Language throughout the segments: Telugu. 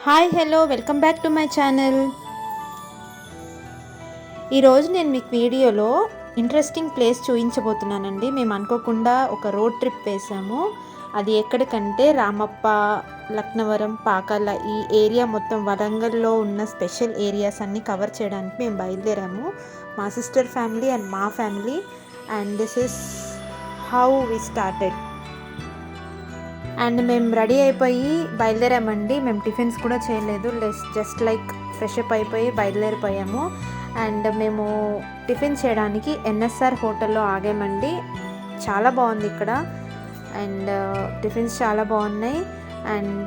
Hi hello welcome back to my channel. ఈరోజు నేను మీకు వీడియోలో ఇంట్రెస్టింగ్ ప్లేస్ చూపించబోతున్నానండి. మేము అనుకోకుండా ఒక రోడ్ ట్రిప్ వేసాము. అది ఎక్కడికంటే రామప్ప, లక్నవరం, పాకాల ఈ ఏరియా మొత్తం వరంగల్లో ఉన్న స్పెషల్ ఏరియాస్ అన్నీ కవర్ చేయడానికి మేము బయలుదేరాము. మా సిస్టర్ ఫ్యామిలీ అండ్ మా family. And this is how we started. And మేము రెడీ అయిపోయి బయలుదేరామండి. మేము టిఫిన్స్ కూడా చేయలేదు, జస్ట్ లైక్ ఫ్రెష్ అప్ అయిపోయి బయలుదేరిపోయాము. అండ్ మేము టిఫిన్ చేయడానికి ఎన్ఎస్ఆర్ హోటల్లో ఆగామండి. చాలా బాగుంది ఇక్కడ. అండ్ టిఫిన్స్ చాలా బాగున్నాయి. అండ్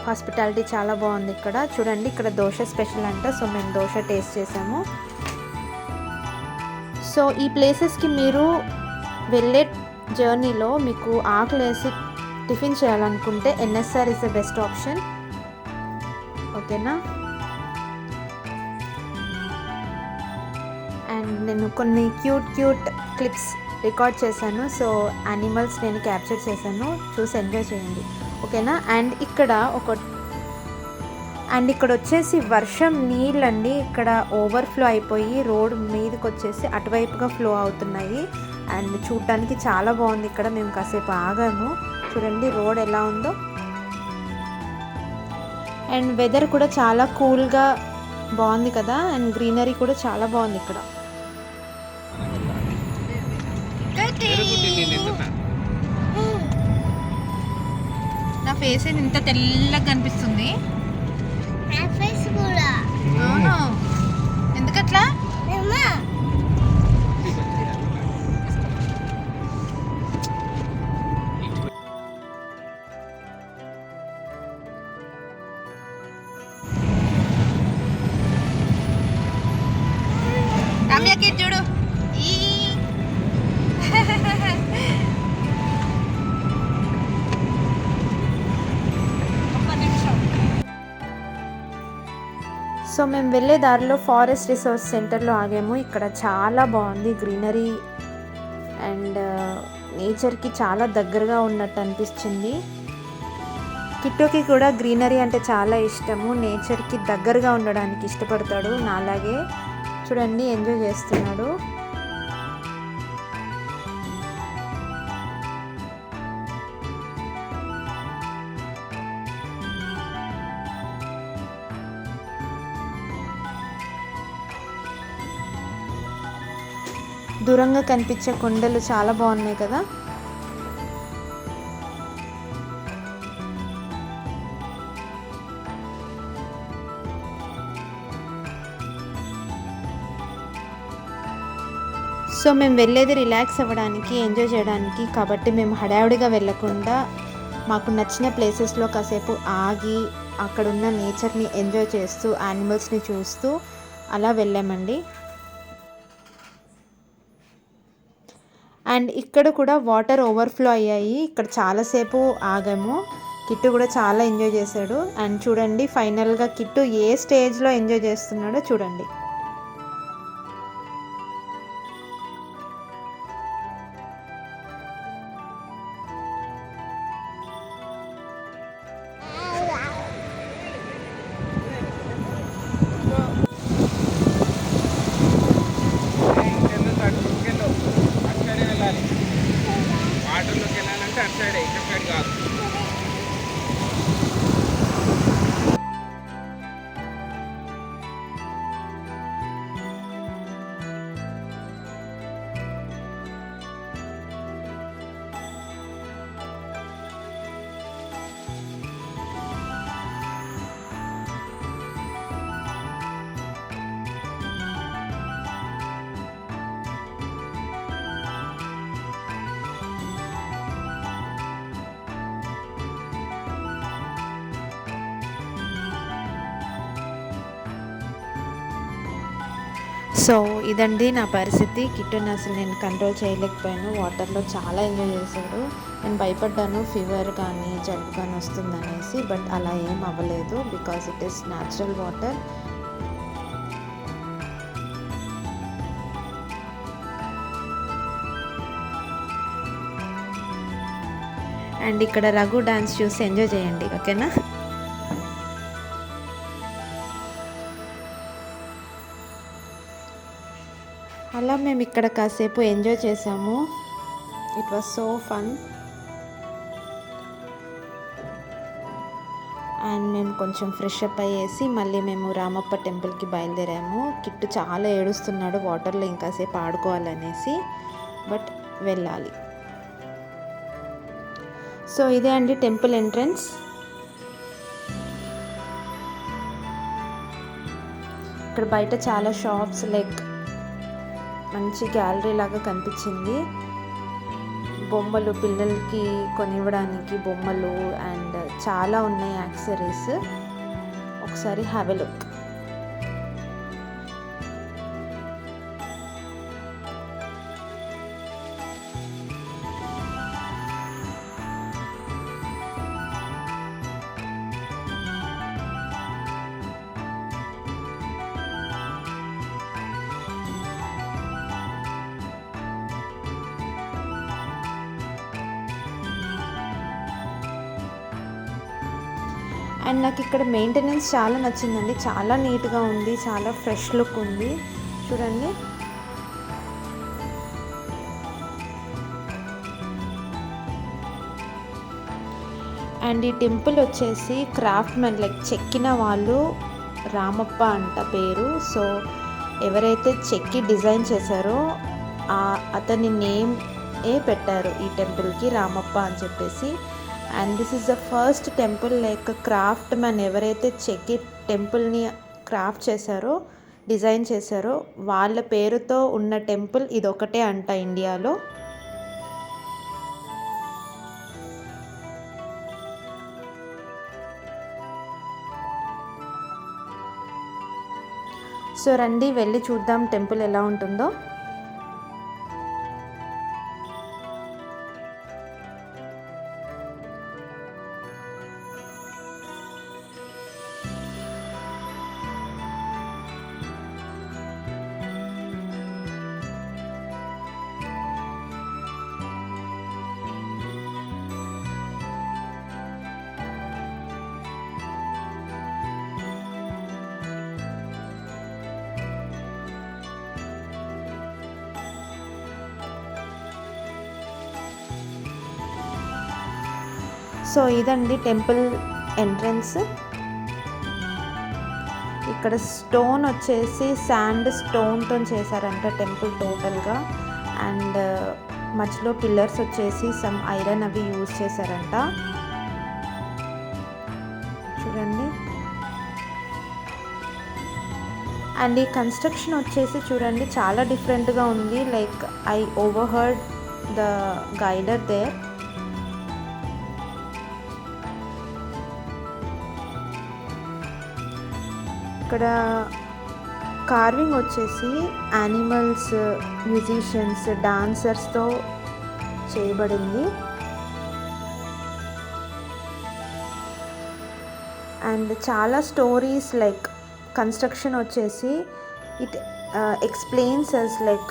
హాస్పిటాలిటీ చాలా బాగుంది ఇక్కడ. చూడండి, ఇక్కడ దోశ స్పెషల్ అంట. సో మేము దోశ టేస్ట్ చేసాము. సో ఈ ప్లేసెస్కి మీరు వెళ్ళే జర్నీలో మీకు ఆకలేసి టిఫిన్ చేయాలనుకుంటే NSR is the best option. ఓకేనా? అండ్ నేను కొన్ని క్యూట్ క్లిప్స్ రికార్డ్ చేశాను. సో యానిమల్స్ నేను క్యాప్చర్ చేశాను, చూసి ఎంజాయ్ చేయండి. ఓకేనా? అండ్ ఇక్కడ వచ్చేసి వర్షం నీళ్ళండి ఇక్కడ ఓవర్ఫ్లో అయిపోయి రోడ్ మీదకి వచ్చేసి అటువైపుగా ఫ్లో అవుతున్నాయి. అండ్ చూడటానికి చాలా బాగుంది ఇక్కడ. మేము కాసేపు ఆగాము. చూడండి రోడ్ ఎలా ఉందో. అండ్ వెదర్ కూడా చాలా కూల్గా బాగుంది కదా. అండ్ గ్రీనరీ కూడా చాలా బాగుంది ఇక్కడ. నా ఫేస్ ఇంత తెల్లగా కనిపిస్తుంది. అవును, ఎందుకట్లా? రమ్యకి చూడు. సో మేము వెళ్ళే దారిలో ఫారెస్ట్ రిసోర్స్ సెంటర్లో ఆగాము. ఇక్కడ చాలా బాగుంది గ్రీనరీ. అండ్ నేచర్కి చాలా దగ్గరగా ఉన్నట్టు అనిపించింది. కిట్టుకి కూడా గ్రీనరీ అంటే చాలా ఇష్టము. నేచర్కి దగ్గరగా ఉండడానికి ఇష్టపడతాడు నాలాగే. చూడండి, ఎంజాయ్ చేస్తున్నాడు. దూరంగా కనిపించే కొండలు చాలా బాగున్నాయి కదా. సో మేము వెళ్ళేది రిలాక్స్ అవ్వడానికి, ఎంజాయ్ చేయడానికి. కాబట్టి మేము హడావుడిగా వెళ్ళకుండా మాకు నచ్చిన ప్లేసెస్లో కాసేపు ఆగి అక్కడున్న నేచర్ని ఎంజాయ్ చేస్తూ యానిమల్స్ని చూస్తూ అలా వెళ్ళామండి. అండ్ ఇక్కడ కూడా వాటర్ ఓవర్ఫ్లో అయ్యాయి. ఇక్కడ చాలాసేపు ఆగాము. కిట్టు కూడా చాలా ఎంజాయ్ చేశాడు. అండ్ చూడండి, ఫైనల్గా కిట్టు ఏ స్టేజ్లో ఎంజాయ్ చేస్తున్నాడో చూడండి. వాటర్లోకి వెళ్ళాలంటే అటు సైడ్ ఇక్కడ సైడ్ కాదు. సో ఇదండి నా పరిస్థితి. కిట్టుని అసలు నేను కంట్రోల్ చేయలేకపోయాను. వాటర్లో చాలా ఎంజాయ్ చేశాడు. నేను భయపడ్డాను ఫీవర్ కానీ జలుబు కానీ వస్తుందనేసి. బట్ అలా ఏం అవ్వలేదు, because it is natural water. And ఇక్కడ రఘు డాన్స్ చూసి ఎంజాయ్ చేయండి. ఓకేనా? అలా మేము ఇక్కడ కాసేపు ఎంజాయ్ చేసాము. It was so fun. And మేము కొంచెం ఫ్రెష్ అప్ అయ్యేసి మళ్ళీ మేము రామప్ప టెంపుల్కి బయలుదేరాము. కిట్టు చాలా ఏడుస్తున్నాడు వాటర్లో ఇంకాసేపు ఆడుకోవాలనేసి, బట్ వెళ్ళాలి. సో ఇదే అండి టెంపుల్ ఎంట్రన్స్. ఇక్కడ బయట చాలా షాప్స్, లైక్ మంచి గ్యాలరీ లాగా కనిపించింది. బొమ్మలు, పిల్లలకి కొనివ్వడానికి బొమ్మలు అండ్ చాలా ఉన్నాయి యాక్సెసరీస్. ఒకసారి హ్యావ్ ఎ లుక్. అండ్ నాకు ఇక్కడ మెయింటెనెన్స్ చాలా నచ్చిందండి. చాలా నీట్గా ఉంది, చాలా ఫ్రెష్ లుక్ ఉంది. చూడండి, అండ్ ఈ టెంపుల్ వచ్చేసి క్రాఫ్ట్ మెన్, లైక్ చెక్కిన వాళ్ళు రామప్ప అంట పేరు. సో ఎవరైతే చెక్కి డిజైన్ చేశారో అతని నేమ్ పెట్టారు ఈ టెంపుల్కి, రామప్ప అని చెప్పేసి. And this is the first temple, like craft man ఎవరైతే చెక్కి టెంపుల్ని క్రాఫ్ట్ చేశారో, డిజైన్ చేశారో వాళ్ళ పేరుతో ఉన్న టెంపుల్ ఇదొకటే అంట ఇండియాలో. సో రండి వెళ్ళి చూద్దాం టెంపుల్ ఎలా ఉంటుందో. సో ఇదండి టెంపుల్ ఎంట్రన్స్. ఇక్కడ స్టోన్ వచ్చేసి శాండ్ స్టోన్తో చేశారంట టెంపుల్ టోటల్గా. అండ్ మధ్యలో పిల్లర్స్ వచ్చేసి సమ్ ఐరన్ అవి యూజ్ చేశారంట. చూడండి, అండ్ ఈ కన్స్ట్రక్షన్ వచ్చేసి చూడండి చాలా డిఫరెంట్గా ఉంది. Like I overheard the guider there. ఇక్కడ కార్వింగ్ వచ్చేసి యానిమల్స్, మ్యూజిషియన్స్, డాన్సర్స్తో చేయబడింది. అండ్ చాలా స్టోరీస్, లైక్ కన్స్ట్రక్షన్ వచ్చేసి it explains us, like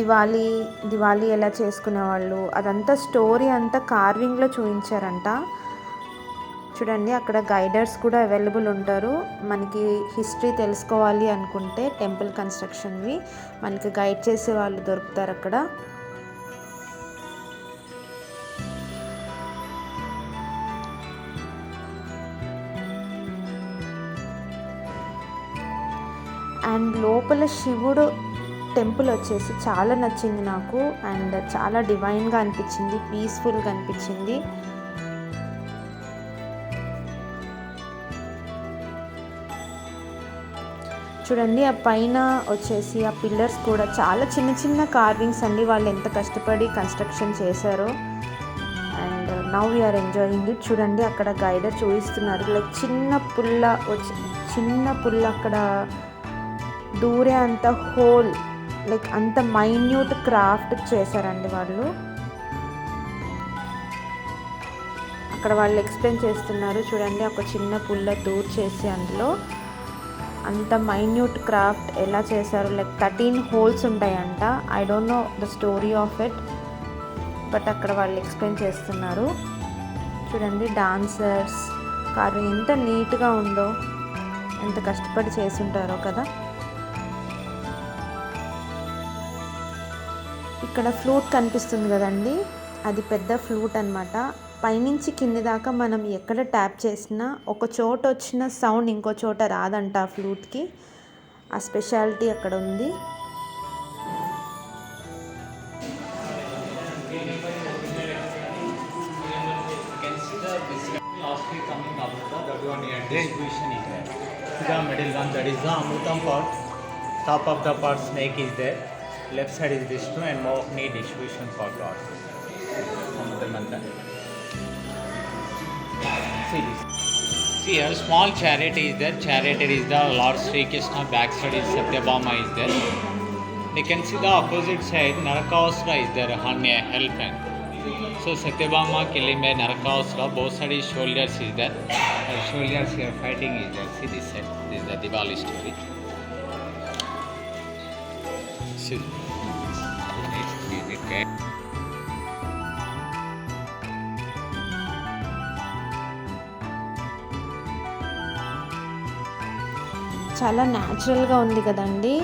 Diwali ఎలా చేసుకునేవాళ్ళు, అదంతా స్టోరీ అంతా కార్వింగ్లో చూపించారంట. చూడండి, అక్కడ గైడర్స్ కూడా అవైలబుల్ ఉంటారు. మనకి హిస్టరీ తెలుసుకోవాలి అనుకుంటే టెంపుల్ కన్స్ట్రక్షన్వి మనకి గైడ్ చేసే వాళ్ళు దొరుకుతారు అక్కడ. అండ్ లోపల శివుడు టెంపుల్ వచ్చేసి చాలా నచ్చింది నాకు. అండ్ చాలా డివైన్గా అనిపించింది, పీస్ఫుల్గా అనిపించింది. చూడండి, ఆ పైన వచ్చేసి ఆ పిల్లర్స్ కూడా చాలా చిన్న చిన్న కార్వింగ్స్ అండి. వాళ్ళు ఎంత కష్టపడి కన్స్ట్రక్షన్ చేశారో. And now we are enjoying it. చూడండి, అక్కడ గైడర్ చూపిస్తున్నారు. లైక్ చిన్న పుల్ల అక్కడ దూరే అంత హోల్, లైక్ అంత మైన్యూట్ క్రాఫ్ట్ చేశారండి వాళ్ళు. అక్కడ వాళ్ళు ఎక్స్ప్లెయిన్ చేస్తున్నారు. చూడండి, ఒక చిన్న పుల్ల దూర్ చేసి అందులో అంత మైన్యూట్ క్రాఫ్ట్ ఎలా చేశారు. లైక్ 13 హోల్స్ ఉంటాయంట. I don't know the story of it, but అక్కడ వాళ్ళు ఎక్స్ప్లెయిన్ చేస్తున్నారు. చూడండి, డాన్సర్స్ కార్వింగ్ ఎంత నీట్గా ఉందో, ఎంత కష్టపడి చేసుంటారో కదా. ఇక్కడ ఫ్లూట్ కనిపిస్తుంది కదండి, అది పెద్ద ఫ్లూట్ అనమాట. పైనుంచి కింది దాకా మనం ఎక్కడ ట్యాప్ చేసినా ఒక చోట వచ్చిన సౌండ్ ఇంకో చోట రాదంట ఆ ఫ్లూట్కి. ఆ స్పెషాలిటీ అక్కడ ఉంది. The middle one, that is the Amrutam pot. Top of the pot snake is there. Left side is Vishnu and Mohini distribution pot also. See this. See here, small chariot is there. Charioteer is the Lord Sri Krishna. Back side is Satyabhama is there. You can see the opposite side, Narakasura is there, Hanya elephant. So Satyabhama killing by Narakasura, both sides is shoulders is there. Shoulders here fighting is there. See this side. This is the Diwali story. See. Next is it. చాలా న్యాచురల్గా ఉంది కదండి.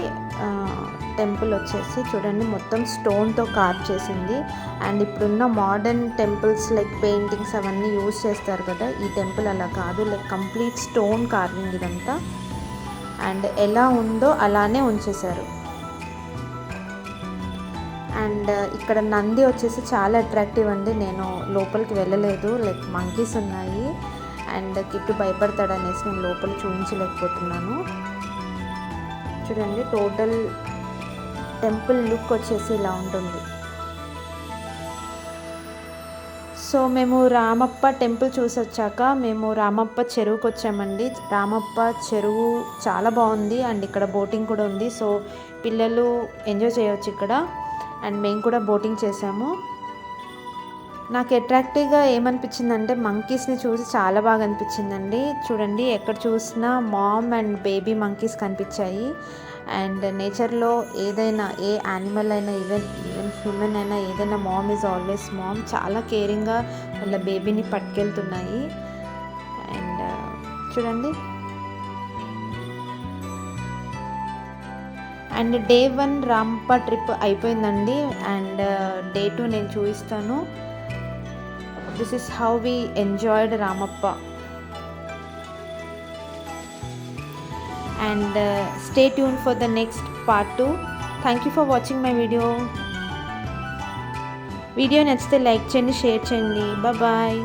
టెంపుల్ వచ్చేసి చూడండి, మొత్తం స్టోన్తో కార్వ్ చేసింది. అండ్ ఇప్పుడున్న మోడర్న్ టెంపుల్స్ లైక్ పెయింటింగ్స్ అవన్నీ యూజ్ చేస్తారు కదా, ఈ టెంపుల్ అలా కాదు, లైక్ కంప్లీట్ స్టోన్ కార్వింగ్ ఇదంతా. అండ్ ఎలా ఉందో అలానే ఉంచేశారు. అండ్ ఇక్కడ నంది వచ్చేసి చాలా అట్రాక్టివ్ అండి. నేను లోపలికి వెళ్ళలేదు, లైక్ మంకీస్ ఉన్నాయి. అండ్ కిట్టు భయపడతాడు అనేసి నేను లోపల చూపించలేకపోతున్నాను. చూడండి, టోటల్ టెంపుల్ లుక్ వచ్చేసి ఇలా ఉంటుంది. సో మేము రామప్ప టెంపుల్ చూసి వచ్చాక మేము రామప్ప చెరువుకి వచ్చామండి. రామప్ప చెరువు చాలా బాగుంది అండ్ ఇక్కడ బోటింగ్ కూడా ఉంది. సో పిల్లలు ఎంజాయ్ చేయవచ్చు ఇక్కడ. అండ్ మేము కూడా బోటింగ్ చేసాము. నాకు అట్రాక్టివ్గా ఏమనిపించిందంటే మంకీస్ని చూసి చాలా బాగా అనిపించిందండి. చూడండి, ఎక్కడ చూసినా మామ్ అండ్ బేబీ మంకీస్ కనిపించాయి. అండ్ నేచర్లో ఏదైనా ఏ యానిమల్ అయినా ఈవెన్ హ్యూమన్ అయినా ఏదైనా మామ్ ఈజ్ ఆల్వేస్ మామ్. చాలా కేరింగ్గా వాళ్ళ బేబీని పట్టుకెళ్తున్నాయి. అండ్ చూడండి, అండ్ డే 1 రామప్ప ట్రిప్ అయిపోయిందండి. అండ్ డే 2 నేను చూపిస్తాను. This is how we enjoyed Ramappa. And stay tuned for the next part 2. Thank you for watching my video. Video నచ్చితే లైక్ చేయండి, షేర్ చేయండి. Bye bye.